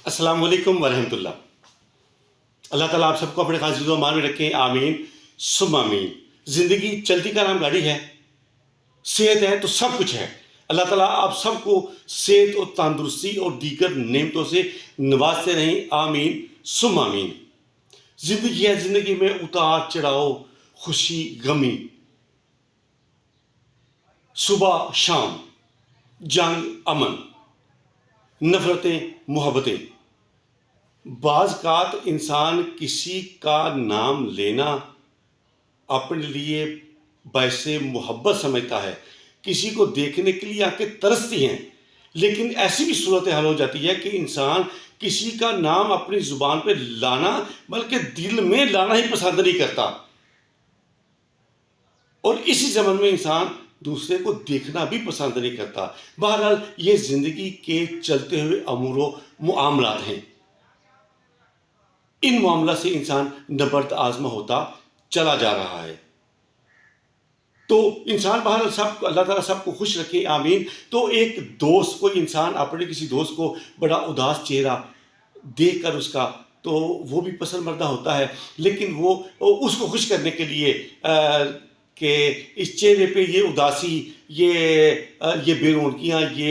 السلام علیکم ورحمۃ اللہ۔ اللہ تعالیٰ آپ سب کو اپنے خاص و امان میں رکھیں، آمین ثم آمین۔ زندگی چلتی کا نام گاڑی ہے، صحت ہے تو سب کچھ ہے۔ اللہ تعالیٰ آپ سب کو صحت اور تندرستی اور دیگر نعمتوں سے نوازتے رہیں، آمین ثم آمین۔ زندگی ہے، زندگی میں اتار چڑھاؤ، خوشی غمی، صبح شام، جنگ امن، نفرتیں محبتیں۔ بعض اوقات انسان کسی کا نام لینا اپنے لیے باعث محبت سمجھتا ہے، کسی کو دیکھنے کے لیے آنکھیں ترستی ہیں، لیکن ایسی بھی صورت حال ہو جاتی ہے کہ انسان کسی کا نام اپنی زبان پہ لانا بلکہ دل میں لانا ہی پسند نہیں کرتا، اور اسی زمن میں انسان دوسرے کو دیکھنا بھی پسند نہیں کرتا۔ بہرحال یہ زندگی کے چلتے ہوئے امور و معاملات ہیں، ان معاملات سے انسان نبرد آزما ہوتا چلا جا رہا ہے۔ تو انسان بہرحال سب اللہ تعالیٰ سب کو خوش رکھے، آمین۔ تو ایک دوست، کوئی انسان اپنے کسی دوست کو بڑا اداس چہرہ دیکھ کر اس کا، تو وہ بھی پسند مردہ ہوتا ہے، لیکن وہ اس کو خوش کرنے کے لیے کہ اس چہرے پہ یہ اداسی، یہ بے رونقیاں، یہ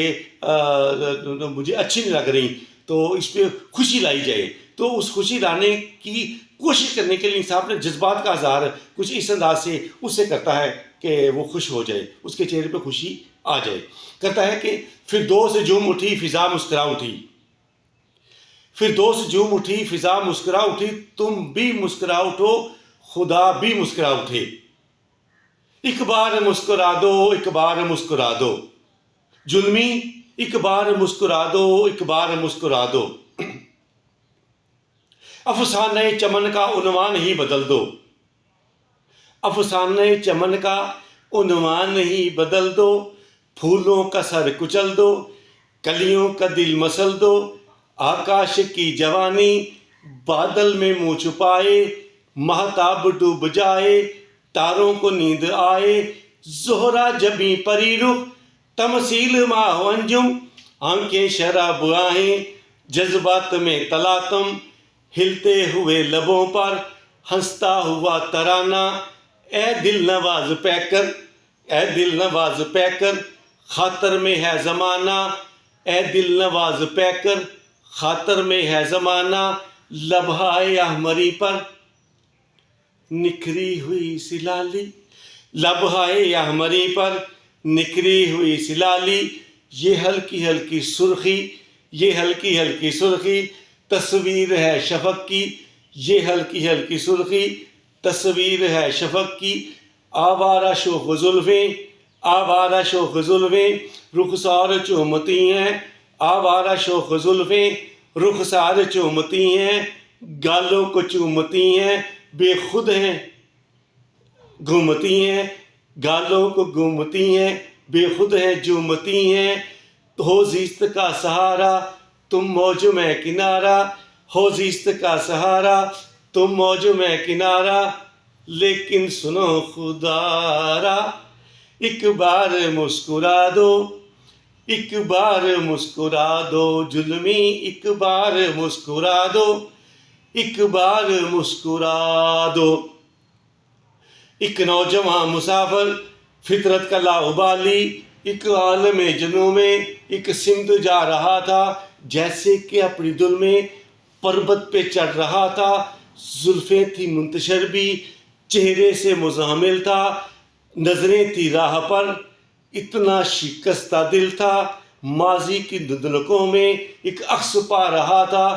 مجھے اچھی نہیں لگ رہی، تو اس پہ خوشی لائی جائے۔ تو اس خوشی لانے کی کوشش کرنے کے لیے انسان اپنے جذبات کا اظہار کچھ اس انداز سے اس سے کرتا ہے کہ وہ خوش ہو جائے، اس کے چہرے پہ خوشی آ جائے۔ کرتا ہے کہ فردوس جھوم اٹھی فضا مسکرا اٹھی، فردوس جھوم اٹھی فضا مسکرا اٹھی، تم بھی مسکرا اٹھو خدا بھی مسکرا اٹھے، ایک بار مسکرا دو ایک بار مسکرا دو، ظلمی ایک بار مسکرا دو ایک بار مسکرا دو، افسانہ چمن کا عنوان ہی بدل دو، افسانہ چمن کا عنوان ہی بدل دو، پھولوں کا سر کچل دو کلیوں کا دل مسل دو، آکاش کی جوانی بادل میں منہ چھپائے، مہتاب ڈوب جائے تاروں کو نیند آئے، زہرا جبیں پری رخ تمثیل ماہ و انجم، آنکھیں شراب آہیں جذبات میں تلاطم، ہلتے ہوئے لبوں پر ہنستا ہوا ترانہ، اے دل نواز پیکر اے دل نواز پیکر خاطر میں ہے زمانہ، اے دل نواز پیکر خاطر میں ہے زمانہ، لبہائے احمری پر نکھری ہوئی سی لالی، لبہائے احمری پر نکھری ہوئی سی لالی، یہ ہلکی ہلکی سرخی یہ ہلکی ہلکی سرخی تصویر ہے شفق کی، یہ ہلکی ہلکی سرخی تصویر ہے شفق کی، آوارہ شوخ زلفیں آوارہ شوخ زلفیں رخسار چومتی ہیں، آوارہ شوخ زلفیں رخسار چومتی ہیں، گالوں کو چومتی ہیں بے خود ہیں گھومتی ہیں، گالوں کو گھومتی ہیں بے خود ہیں جومتی ہیں، ہو زیست کا سہارا تم موج میں کنارہ، ہو زیست کا سہارا تم موج میں کنارہ، لیکن سنو خدارا ایک بار مسکرا دو ایک بار مسکرا دو، ظلمی ایک بار مسکرا دو ایک بار مسکرا دو، ایک نوجوان مسافر فطرت کا لاابالی ایک عالم جنوں میں ایک سمت جا رہا تھا، جیسے کہ اپنی دل میں پربت پہ چڑھ رہا تھا، زلفیں تھی منتشر بھی چہرے سے مزاحمل تھا، نظریں تھی راہ پر اتنا شکستہ دل تھا، ماضی کی دھندلکوں میں ایک عکس پا رہا تھا،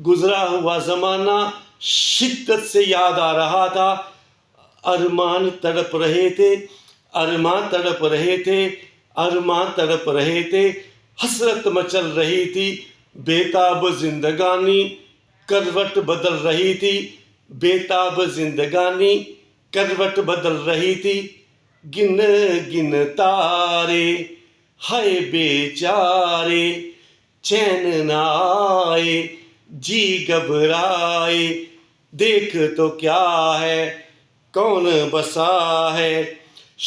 گزرا ہوا زمانہ شدت سے یاد آ رہا تھا، ارمان تڑپ رہے تھے ارمان تڑپ رہے تھے ارمان تڑپ رہے تھے، حسرت مچل رہی تھی بےتاب زندگانی کروٹ بدل رہی تھی، بےتاب زندگانی کروٹ بدل رہی تھی، گن گن تارے ہائے بیچارے چین نہ آئے جی گھبرائے، دیکھ تو کیا ہے کون بسا ہے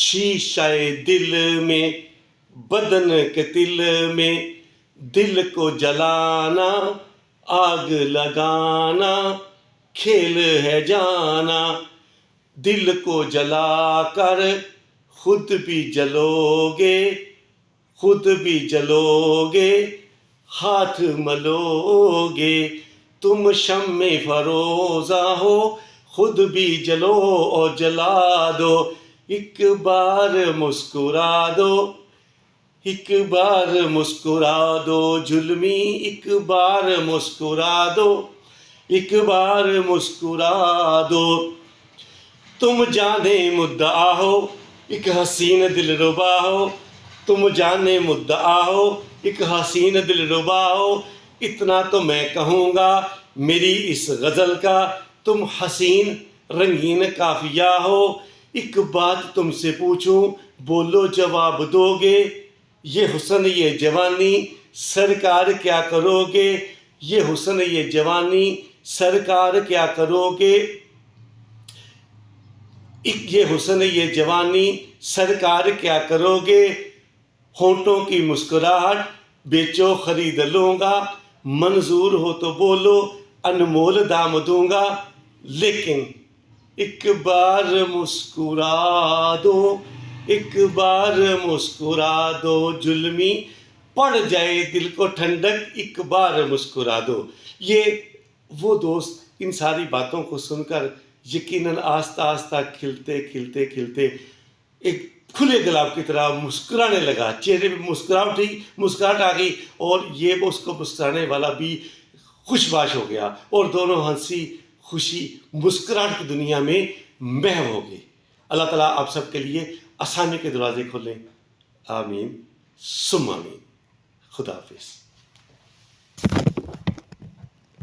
شیشہ دل میں بدن کے دل میں، دل کو جلانا آگ لگانا کھیل ہے جانا، دل کو جلا کر خود بھی جلو گے، خود بھی جلو گے، ہاتھ ملو گے، تم شمع فروزہ ہو خود بھی جلو اور جلا دو، ایک بار مسکرا دو، ایک بار مسکرا دو ظلمی، ایک بار مسکرا دو، ایک بار مسکرا دو، تم جانے مدعا ہو ایک حسین دل ربا ہو، تم جانے مدعا ہو ایک حسین دل ربا ہو، اتنا تو میں کہوں گا میری اس غزل کا، تم حسین رنگین قافیہ ہو، ایک بات تم سے پوچھوں بولو جواب دو گے، یہ حسن یہ جوانی سرکار کیا کرو گے، یہ حسن یہ جوانی سرکار کیا کرو گے، یہ حسن یہ جوانی سرکار کیا کرو گے، ہونٹوں کی مسکراہٹ بیچو خرید لوں گا، منظور ہو تو بولو انمول دام دوں گا، لیکن ایک بار مسکرا دو، ایک بار مسکرا دو ظلمی، پڑ جائے دل کو ٹھنڈک ایک بار مسکرا دو۔ یہ وہ دوست ان ساری باتوں کو سن کر یقیناً آہستہ آہستہ کھلتے کھلتے کھلتے ایک کھلے گلاب کی طرح مسکرانے لگا، چہرے پہ مسکراہٹ آ گئی، اور یہ اس کو مسکرانے والا بھی خوش باش ہو گیا، اور دونوں ہنسی خوشی مسکراہٹ کی دنیا میں محو ہو گئی۔ اللہ تعالیٰ آپ سب کے لیے آسانی کے دروازے کھولیں، آمین ثم آمین۔ خدا حافظ۔